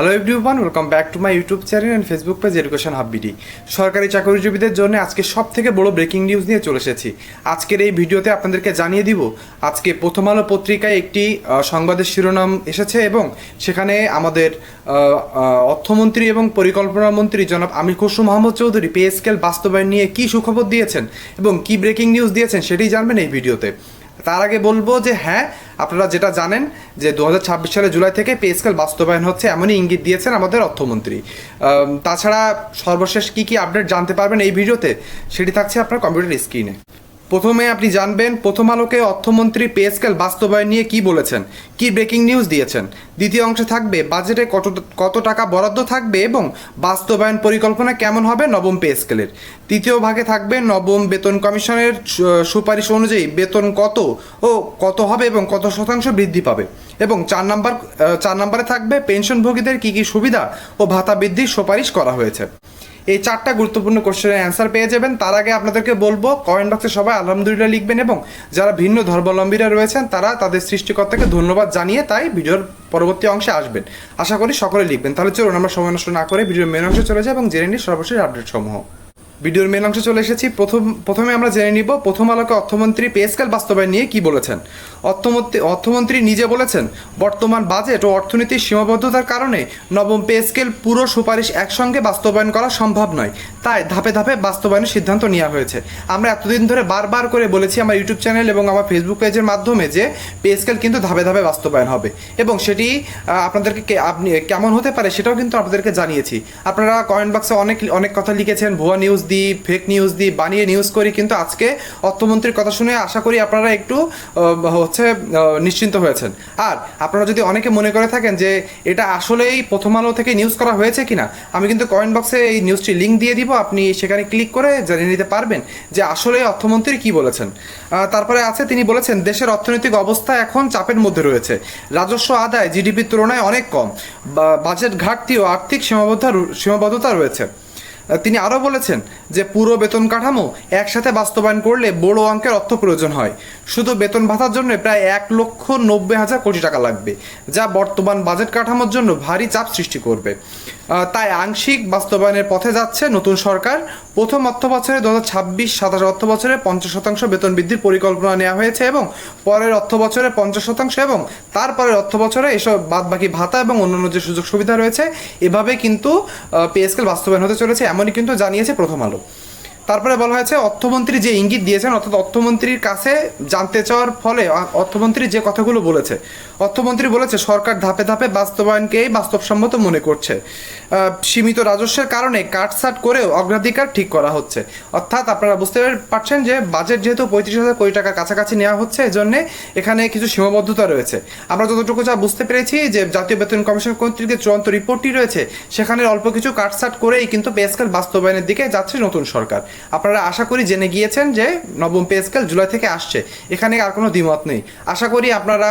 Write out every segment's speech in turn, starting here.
Hello everyone, welcome back to my YouTube channel and Facebook page education hub BD. সরকারি চাকরিজীবীদের জন্য আজকে সব থেকে বড় ব্রেকিং নিউজ নিয়ে চলে এসেছি। আজকের এই ভিডিওতে আপনাদেরকে জানিয়ে দিব আজকে প্রথম আলো পত্রিকায় একটি সংবাদের শিরোনাম এসেছে এবং সেখানে আমাদের অর্থমন্ত্রী এবং পরিকল্পনা মন্ত্রী জনাব আমির খসরু মাহমুদ চৌধুরী পে স্কেল বাস্তবায়ন নিয়ে কী সুখবর দিয়েছেন এবং কী ব্রেকিং নিউজ দিয়েছেন সেটি জানবেন এই ভিডিওতে। তার আগে বলবো যে হ্যাঁ, আপনারা যেটা জানেন যে 2026 সালে জুলাই থেকে পে স্কেল বাস্তবায়ন হচ্ছে এমনই ইঙ্গিত দিয়েছেন আমাদের অর্থমন্ত্রী। তাছাড়া সর্বশেষ কী কী আপডেট জানতে পারবেন এই ভিডিওতে সেটি থাকছে আপনার কম্পিউটার স্ক্রিনে। প্রথমে আপনি জানবেন প্রথম আলোকে অর্থমন্ত্রী পে স্কেল বাস্তবায়ন নিয়ে কী বলেছেন, কী ব্রেকিং নিউজ দিয়েছেন। দ্বিতীয় অংশে থাকবে বাজেটে কত টাকা বরাদ্দ থাকবে এবং বাস্তবায়ন পরিকল্পনা কেমন হবে নবম পে স্কেলের। তৃতীয় ভাগে থাকবে নবম বেতন কমিশনের সুপারিশ অনুযায়ী বেতন কত হবে এবং কত শতাংশ বৃদ্ধি পাবে। এবং চার নম্বরে থাকবে পেনশনভোগীদের কী কী সুবিধা ও ভাতা বৃদ্ধির সুপারিশ করা হয়েছে। এই চারটা গুরুত্বপূর্ণ কোশ্চেনের অ্যান্সার পেয়ে যাবেন। তার আগে আপনাদেরকে বলবো কমেন্ট বক্সে সবাই আলহামদুলিল্লাহ লিখবেন এবং যারা ভিন্ন ধর্মাবলম্বীরা রয়েছেন তারা তাদের সৃষ্টিকর্তাকে ধন্যবাদ জানিয়ে তাই ভিডিওর পরবর্তী অংশে আসবেন। আশা করি সকলে লিখবেন। তাহলে চলুন আমরা সময় নষ্ট না করে ভিডিওর মেন অংশে চলে যাই এবং জেনে নিই সর্বশেষ আপডেট সমূহ। ভিডিওর মেন অংশে চলে এসেছি। প্রথমে আমরা জেনে নিব প্রথম আলোকে অর্থমন্ত্রী পে স্কেল বাস্তবায়ন নিয়ে কী বলেছেন। অর্থমন্ত্রী নিজে বলেছেন বর্তমান বাজেট ও অর্থনীতির সীমাবদ্ধতার কারণে নবম পে স্কেল পুরো সুপারিশ একসঙ্গে বাস্তবায়ন করা সম্ভব নয়, তাই ধাপে ধাপে বাস্তবায়নের সিদ্ধান্ত নেওয়া হয়েছে। আমরা এতদিন ধরে বারবার করে বলেছি আমার ইউটিউব চ্যানেল এবং আমার ফেসবুক পেজের মাধ্যমে যে পে স্কেল কিন্তু ধাপে ধাপে বাস্তবায়ন হবে এবং সেটি আপনাদেরকে আপনি কেমন হতে পারে সেটাও কিন্তু আপনাদেরকে জানিয়েছি। আপনারা কমেন্ট বক্সে অনেক কথা লিখেছেন, ভুয়া নিউজ দিই, ফেক নিউজ দিই, বানিয়ে নিউজ করি, কিন্তু আজকে অর্থমন্ত্রীর কথা শুনে আশা করি আপনারা একটু নিশ্চিন্ত হয়েছেন। আর আপনারা যদি অনেকে মনে করে থাকেন যে এটা আসলেই প্রথম আলো থেকে নিউজ করা হয়েছে কিনা, আমি কিন্তু কমেন্ট বক্সে এই নিউজটি লিঙ্ক দিয়ে দিব, আপনি সেখানে ক্লিক করে জেনে নিতে পারবেন যে আসলে অর্থমন্ত্রী কি বলেছেন। তারপরে আছে তিনি বলেছেন দেশের অর্থনৈতিক অবস্থা এখন চাপের মধ্যে রয়েছে, রাজস্ব আদায় জিডিপির তুলনায় অনেক কম, বাজেট ঘাটতি ও আর্থিক সীমাবদ্ধতা রয়েছে। তিনি আরও বলেছেন যে পুরো বেতন কাঠামো একসাথে বাস্তবায়ন করলে বড় অঙ্কের অর্থ প্রয়োজন হয়। শুধু বেতন ভাতার জন্য প্রায় 1,90,000 কোটি টাকা লাগবে, যা বর্তমান বাজেট কাঠামোর জন্য ভারী চাপ সৃষ্টি করবে। তাই আংশিক বাস্তবায়নের পথে যাচ্ছে নতুন সরকার। প্রথম অর্থ বছরে 2026-27 অর্থ বছরে 50% বেতন বৃদ্ধির পরিকল্পনা নেওয়া হয়েছে এবং পরের অর্থ বছরে 50% এবং তারপরের অর্থ বছরে এসব বাদবাকি ভাতা এবং অন্যান্য যে সুযোগ সুবিধা রয়েছে এভাবে কিন্তু পে স্কেল বাস্তবায়ন হতে চলেছে, এমনই কিন্তু জানিয়েছে প্রথম আলো। তারপরে বলা হয়েছে অর্থমন্ত্রী যে ইঙ্গিত দিয়েছেন, অর্থাৎ অর্থমন্ত্রীর কাছে জানতে চাওয়ার ফলে অর্থমন্ত্রী যে কথাগুলো বলেছে, অর্থমন্ত্রী বলেছে সরকার ধাপে ধাপে বাস্তবায়নকেই বাস্তবসম্মত মনে করছে। সীমিত রাজস্বের কারণে কাটছাট করেও অগ্রাধিকার ঠিক করা হচ্ছে। অর্থাৎ আপনারা বুঝতে পারছেন যে বাজেট যেহেতু 35,000 কোটি টাকার কাছাকাছি নেওয়া হচ্ছে, এজন্য এখানে কিছু সীমাবদ্ধতা রয়েছে। আমরা যতটুকু যা বুঝতে পেরেছি যে জাতীয় বেতন কমিশন কর্তৃক যে চূড়ান্ত রিপোর্টটি রয়েছে সেখানে অল্প কিছু কাটছাট করেই কিন্তু পে স্কেল বাস্তবায়নের দিকে যাচ্ছে নতুন সরকার। আপনারা আশা করি জেনে গিয়েছেন যে নবম পে স্কেল জুলাই থেকে আসছে, এখানে আর কোনো দ্বিমত নেই। আশা করি আপনারা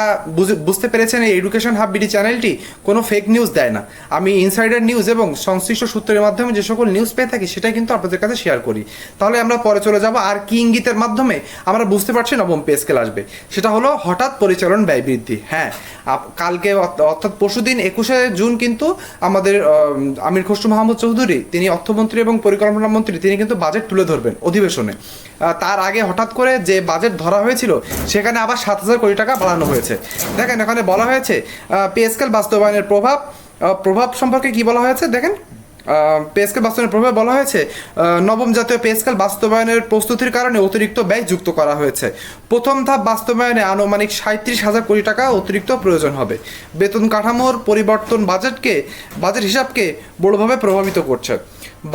বুঝতে পেরেছেন এই এডুকেশন হাব বিডি চ্যানেলটি কোনো ফেক নিউজ দেয় না। আমি ইনসাইডার নিউজ এবং সংশ্লিষ্ট সূত্রের মাধ্যমে যে সকল নিউজ পেয়ে থাকি সেটাই কিন্তু আপনাদের কাছে শেয়ার করি। তাহলে আমরা পরে চলে যাব আর কি ইঙ্গিতের মাধ্যমে আমরা বুঝতে পারছি নবম পে স্কেল আসবে। সেটা হলো হঠাৎ পরিচালন ব্যয় বৃদ্ধি। হ্যাঁ, কালকে অর্থাৎ পরশুদিন 21শে জুন কিন্তু আমাদের আমির খসরু মাহমুদ চৌধুরী তিনি অর্থমন্ত্রী এবং পরিকল্পনা মন্ত্রী তিনি কিন্তু বাজেট তুলে ধরবেন অধিবেশনে। তার আগে হঠাৎ করে যে বাজেট ধরা হয়েছিল সেখানে আবার 7,000 কোটি টাকা বাড়ানো হয়েছে। দেখেন এখানে বলা হয়েছে পে স্কেল বাস্তবায়নের প্রভাব সম্পর্কে কি বলা হয়েছে। দেখেন পে স্কেল বাস্তবায়নের প্রভাবে বলা হয়েছে নবম জাতীয় পে স্কেল বাস্তবায়নের প্রস্তুতির কারণে অতিরিক্ত ব্যয় যুক্ত করা হয়েছে। প্রথম ধাপ বাস্তবায়নে আনুমানিক 37,000 কোটি টাকা অতিরিক্ত প্রয়োজন হবে। বেতন কাঠামোর পরিবর্তন বাজেট হিসাবকে বড়ভাবে প্রভাবিত করছে।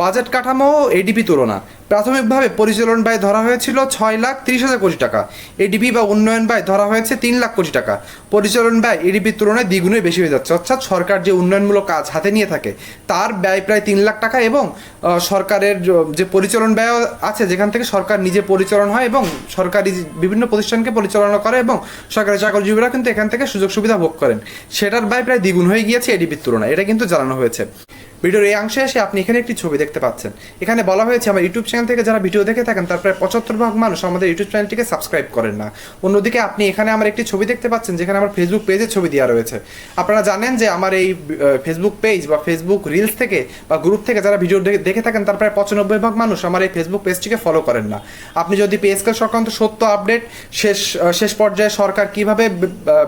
বাজেট কাঠামো এডিপি তুলনা প্রাথমিকভাবে পরিচালন ব্যয় ধরা হয়েছিল 6,30,000 কোটি টাকা, এডিপি বা উন্নয়ন ব্যয় ধরা হয়েছে 3 লাখ কোটি টাকা। পরিচালন ব্যয় এডিপির তুলনায় দ্বিগুণে বেশি হয়ে যাচ্ছে, অর্থাৎ সরকার যে উন্নয়নমূলক কাজ হাতে নিয়ে থাকে তার ব্যয় প্রায় 3 লাখ টাকা এবং সরকারের যে পরিচালন ব্যয় আছে যেখান থেকে সরকার নিজে পরিচালন হয় এবং সরকারি বিভিন্ন প্রতিষ্ঠানকে পরিচালনা করে এবং সরকারি চাকরিজীবীরা কিন্তু এখান থেকে সুযোগ সুবিধা ভোগ করেন, সেটার ব্যয় প্রায় দ্বিগুণ হয়ে গিয়েছে এডিপির তুলনায়, এটা কিন্তু জানানো হয়েছে। ভিডিওর এই অংশে এসে আপনি এখানে একটি ছবি দেখতে পাচ্ছেন। এখানে বলা হয়েছে আমার ইউটিউব চ্যানেল থেকে যারা ভিডিও দেখে থাকেন তার প্রায় 75% মানুষ আমাদের ইউটিউব চ্যানেলটিকে সাবস্ক্রাইব করেন না। অন্যদিকে আপনি এখানে আমার একটি ছবি দেখতে পাচ্ছেন যেখানে আমার ফেসবুক পেজে ছবি দেওয়া রয়েছে। আপনারা জানেন যে আমার এই ফেসবুক পেজ বা ফেসবুক রিলস থেকে বা গ্রুপ থেকে যারা ভিডিও দেখে থাকেন তার প্রায় 95% মানুষ আমার এই ফেসবুক পেজটিকে ফলো করেন না। আপনি যদি পে স্কেল সংক্রান্ত সত্য আপডেট, শেষ পর্যায়ে সরকার কিভাবে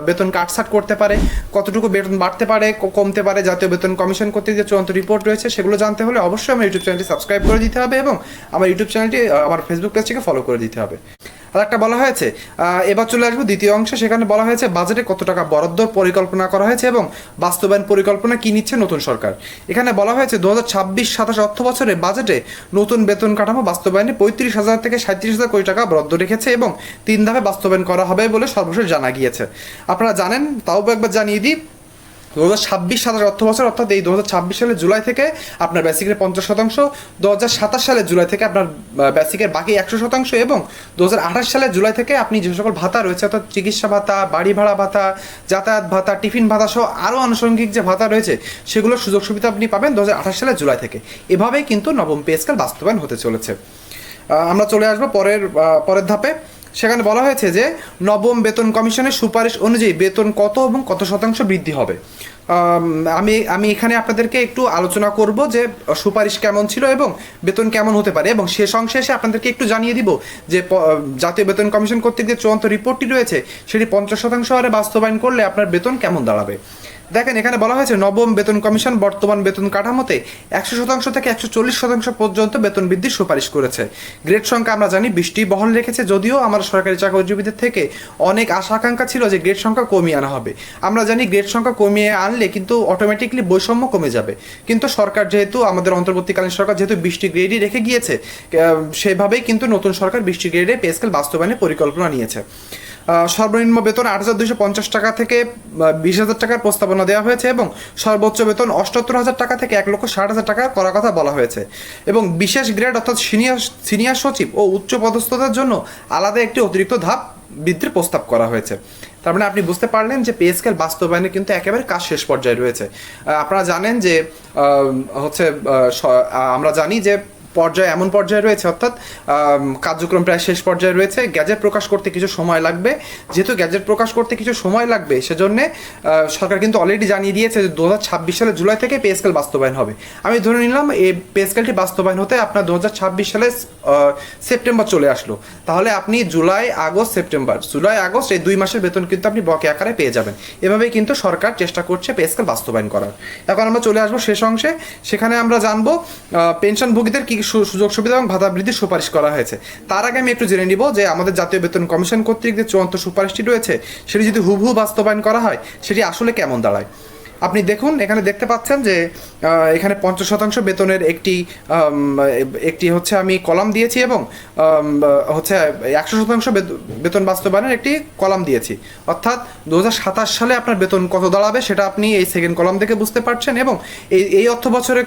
বেতন কাটছাট করতে পারে, কতটুকু বেতন বাড়তে পারে কমতে পারে, জাতীয় বেতন কমিশন কর্তৃক যে চূড়ান্ত রিপোর্ট রয়েছে সেগুলো জানতে হলে অবশ্যই আমার ইউটিউব চ্যানেলটি সাবস্ক্রাইব করে দিতে হবে এবং আমার ইউটিউব চ্যানেলটি আমার ফেসবুক পেজটিকে ফলো করে দিতে হবে। আর একটা বলা হয়েছে, এবার চলে আসবো দ্বিতীয় অংশে। সেখানে বলা হয়েছে বাজেটে কত টাকা বরাদ্দ পরিকল্পনা করা হয়েছে এবং বাস্তবায়ন পরিকল্পনা কি নিচ্ছে নতুন সরকার। এখানে বলা হয়েছে 2026-27 অর্থ বছরে বাজেটে নতুন বেতন কাঠামো বাস্তবায়নে 35,000 থেকে 37,000 কোটি টাকা বরাদ্দ রেখেছে এবং 3 ধাপে বাস্তবায়ন করা হবে বলে সর্বশেষ জানা গিয়েছে। আপনারা জানেন, তাও একবার জানিয়ে দিই, 2026-27 অর্থ বছর অর্থাৎ এই 2026 সালের জুলাই থেকে আপনার বেসিকের 50%, 2027 সালের জুলাই থেকে আপনার বেসিকের বাকি 100% এবং 2028 সালের জুলাই থেকে আপনি যে সকল ভাতা রয়েছে অর্থাৎ চিকিৎসা ভাতা, বাড়ি ভাড়া ভাতা, যাতায়াত ভাতা, টিফিন ভাতা সহ আরও আনুষঙ্গিক যে ভাতা রয়েছে সেগুলোর সুযোগ সুবিধা আপনি পাবেন 2028 সালের জুলাই থেকে। এভাবেই কিন্তু নবম পে স্কেল বাস্তবায়ন হতে চলেছে। আমরা চলে আসবো পরের ধাপে। সেখানে বলা হয়েছে যে নবম বেতন কমিশনের সুপারিশ অনুযায়ী বেতন কত এবং কত শতাংশ বৃদ্ধি হবে। আমি এখানে আপনাদেরকে একটু আলোচনা করব যে সুপারিশ কেমন ছিল এবং বেতন কেমন হতে পারে এবং শেষ অংশে এসে আপনাদেরকে একটু জানিয়ে দিব যে জাতীয় বেতন কমিশন কর্তৃক যে চূড়ান্ত রিপোর্টটি রয়েছে সেটি 50% হারে বাস্তবায়ন করলে আপনার বেতন কেমন দাঁড়াবে। দেখেন, এখানে বলা হয়েছে নবম বেতন কমিশন বর্তমান বেতন কাঠামোতে 100% থেকে 140% পর্যন্ত বেতন বৃদ্ধির সুপারিশ করেছে। গ্রেড সংখ্যা আমরা জানি 20টি বহাল রেখেছে, যদিও আমার সরকারি চাকরিজীবীদের থেকে অনেক আশা আকাঙ্ক্ষা ছিল যে গ্রেড সংখ্যা কমিয়ে আনা হবে। আমরা জানি গ্রেড সংখ্যা কমিয়ে আনলে কিন্তু অটোমেটিকলি বৈষম্য কমে যাবে, কিন্তু সরকার যেহেতু আমাদের অন্তর্বর্তীকালীন সরকার যেহেতু 20টি গ্রেডই রেখে গিয়েছে, সেভাবেই কিন্তু নতুন সরকার 20টি গ্রেডে পে স্কেল বাস্তবায়নের পরিকল্পনা নিয়েছে। সর্বনিম্ন বেতন 8,250 টাকা থেকে 20,000 টাকার প্রস্তাবনা দেওয়া হয়েছে এবং সর্বোচ্চ বেতন 78,000 টাকা থেকে 1,60,000 টাকা করার কথা বলা হয়েছে এবং বিশেষ গ্রেড অর্থাৎ সিনিয়র সচিব ও উচ্চ পদস্থতার জন্য আলাদা একটি অতিরিক্ত ধাপ বৃদ্ধির প্রস্তাব করা হয়েছে। তার মানে আপনি বুঝতে পারলেন যে পে স্কেল বাস্তবায়নে কিন্তু একেবারে কাজ শেষ পর্যায়ে রয়েছে। আপনারা জানেন যে আমরা জানি যে এমন পর্যায়ে রয়েছে অর্থাৎ কার্যক্রম প্রায় শেষ পর্যায়ে রয়েছে। গ্যাজেট প্রকাশ করতে কিছু সময় লাগবে, যেহেতু গ্যাজেট প্রকাশ করতে কিছু সময় লাগবে সেজন্য সরকার কিন্তু অলরেডি জানিয়ে দিয়েছে যে 2026 সালের জুলাই থেকে পে স্কেল বাস্তবায়ন হবে। আমি ধরে নিলাম এই পে স্কেলটি বাস্তবায়ন হতে আপনার 2026 সালের সেপ্টেম্বর চলে আসলো, তাহলে আপনি জুলাই আগস্ট এই 2 মাসের বেতন কিন্তু আপনি বকেয়া আকারে পেয়ে যাবেন। এভাবেই কিন্তু সরকার চেষ্টা করছে পে স্কেল বাস্তবায়ন করার। এখন আমরা চলে আসবো শেষ অংশে। সেখানে আমরা জানবো পেনশনভোগীদের কি সুযোগ সুবিধা এবং ভাতা বৃদ্ধির সুপারিশ করা হয়েছে। তার আগে আমি একটু জেনে নিব যে আমাদের জাতীয় বেতন কমিশন কর্তৃক যে চূড়ান্ত সুপারিশটি রয়েছে সেটি যদি হুবহু বাস্তবায়ন করা হয় সেটি আসলে কেমন দাঁড়ায়। আপনি দেখুন, এখানে দেখতে পাচ্ছেন যে এখানে 50% বেতনের একটি হচ্ছে আমি কলাম দিয়েছি এবং হচ্ছে 100% বেতন বাস্তবায়নের একটি কলাম দিয়েছি। অর্থাৎ 2027 সালে আপনার বেতন কত দাঁড়াবে সেটা আপনি এই সেকেন্ড কলাম থেকে বুঝতে পারছেন এবং এই অর্থ বছরে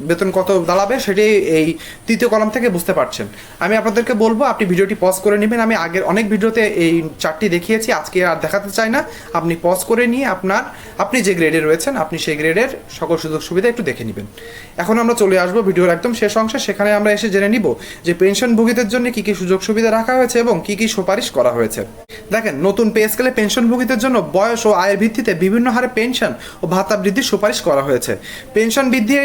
বেতন কত দাঁড়াবে সেটি এই তৃতীয় কলাম থেকে বুঝতে পারছেন। আমি আপনাদেরকে বলবো আপনি ভিডিওটি পজ করে নেবেন। আমি আগের অনেক ভিডিওতে এই চার্টটি দেখিয়েছি, আজকে আর দেখাতে চাই না। আপনি পজ করে নিয়ে আপনি যে গ্রেডে রয়েছেন আপনি সেই গ্রেডের সকল সুযোগ সুবিধা একটু দেখে নেবেন। এখন আমরা চলে আসবো ভিডিওর একদম শেষ অংশে। সেখানে আমরা এসে জেনে নিব যে পেনশনভোগীদের জন্য কি কি সুযোগ সুবিধা রাখা হয়েছে এবং কি কি সুপারিশ করা হয়েছে। দেখেন, নতুন পে স্কেলে পেনশনভোগীদের জন্য বয়স ও আয়ের ভিত্তিতে বিভিন্ন হারে পেনশন ও ভাতা বৃদ্ধির সুপারিশ করা হয়েছে। পেনশন বৃদ্ধি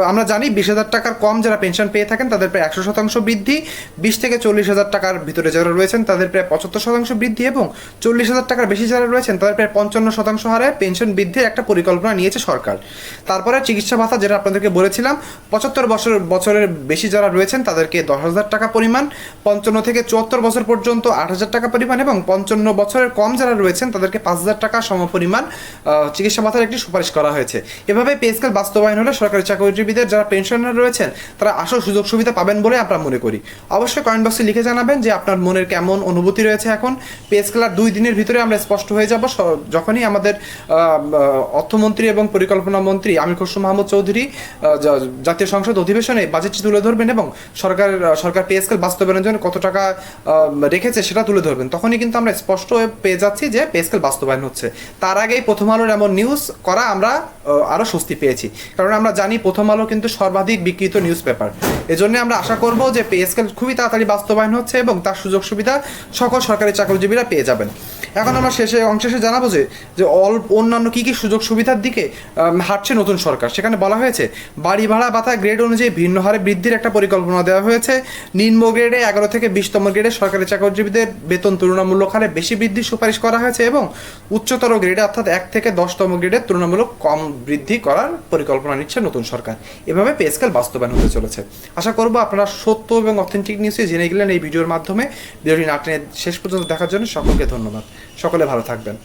আমরা জানি 20,000 টাকার কম যারা পেনশন পেয়ে থাকেন তাদের প্রায় 100% বৃদ্ধি, 20 থেকে 40,000 টাকার ভিতরে যারা রয়েছেন তাদের প্রায় 75% বৃদ্ধি এবং 40,000 টাকার বেশি যারা রয়েছেন তাদের প্রায় 55% হারে পেনশন বৃদ্ধির একটা পরিকল্পনা নিয়েছে সরকার। তারপরে চিকিৎসা ভাতা যেটা আপনাদেরকে বলেছিলাম, 75 বছরের বেশি যারা রয়েছেন তাদেরকে 10,000 টাকা পরিমাণ, 55 থেকে 74 বছর পর্যন্ত 8,000 টাকা পরিমাণ এবং 55 বছরের কম যারা রয়েছেন তাদেরকে 5,000 টাকা সমপরিমাণ চিকিৎসা ভাতার একটি সুপারিশ করা হয়েছে। এভাবে পে স্কেল বাস্তবায়ন হলে সরকারি চাকরিজীবীদের যারা পেনশনার রয়েছেন তারা আসল সুযোগ সুবিধা পাবেন বলে আমরা মনে করি। অবশ্যই কমেন্ট বক্সে লিখে জানাবেন যে আপনার মনের কেমন অনুভূতি রয়েছে। এখন পে স্কেল আর 2 দিনের ভিতরে আমরা স্পষ্ট হয়ে যাব, যখনই আমাদের অর্থমন্ত্রী এবং পরিকল্পনা মন্ত্রী আমির খসরু মাহমুদ চৌধুরী জাতীয় সংসদ অধিবেশনে বাজেটটি তুলে ধরবেন এবং সরকার পে স্কেল বাস্তবায়নের জন্য কত টাকা রেখেছে সেটা তুলে ধরবেন, তখনই কিন্তু আমরা স্পষ্ট পেয়ে যাচ্ছি যে পে স্কেল বাস্তবায়ন হচ্ছে। তার আগেই প্রথম আলোর এমন নিউজ করা আমরা আরও স্বস্তি পেয়েছি, কারণ আমরা জানি প্রথম আলো কিন্তু সর্বাধিক বিক্রিত নিউজ পেপার। এজন্য আমরা আশা করব যে পে স্কেল খুবই তাড়াতাড়ি বাস্তবায়ন হচ্ছে এবং তার সুযোগ সুবিধা সকল সরকারি চাকরিজীবীরা পেয়ে যাবেন। এখন আমরা অংশে জানাবো যে অন্যান্য কী কী সুযোগ সুবিধার দিকে হাঁটছে নতুন সরকার। সেখানে বলা হয়েছে বাড়ি ভাড়া ভাতা গ্রেড অনুযায়ী ভিন্ন হারে বৃদ্ধির একটা পরিকল্পনা দেওয়া হয়েছে। নিম্ন গ্রেডে 11 থেকে 20তম গ্রেডে সরকারি চাকরিজীবীদের বেতন তুলনামূলক হারে বেশি বৃদ্ধির সুপারিশ করা হয়েছে এবং উচ্চতর গ্রেডে অর্থাৎ 1 থেকে 10তম গ্রেডে তুলনামূলক কম বৃদ্ধি করার পরিকল্পনা নিচ্ছে নতুন সরকার। এভাবে পে স্কেল বাস্তবায়ন হতে চলেছে। আশা করব আপনারা সত্য এবং অথেন্টিক নিউজে জেনে গেলেন এই ভিডিওর মাধ্যমে। ভিডিওটি না টেনে শেষ পর্যন্ত দেখার জন্য সকলকে ধন্যবাদ। সকলে ভালো থাকবেন।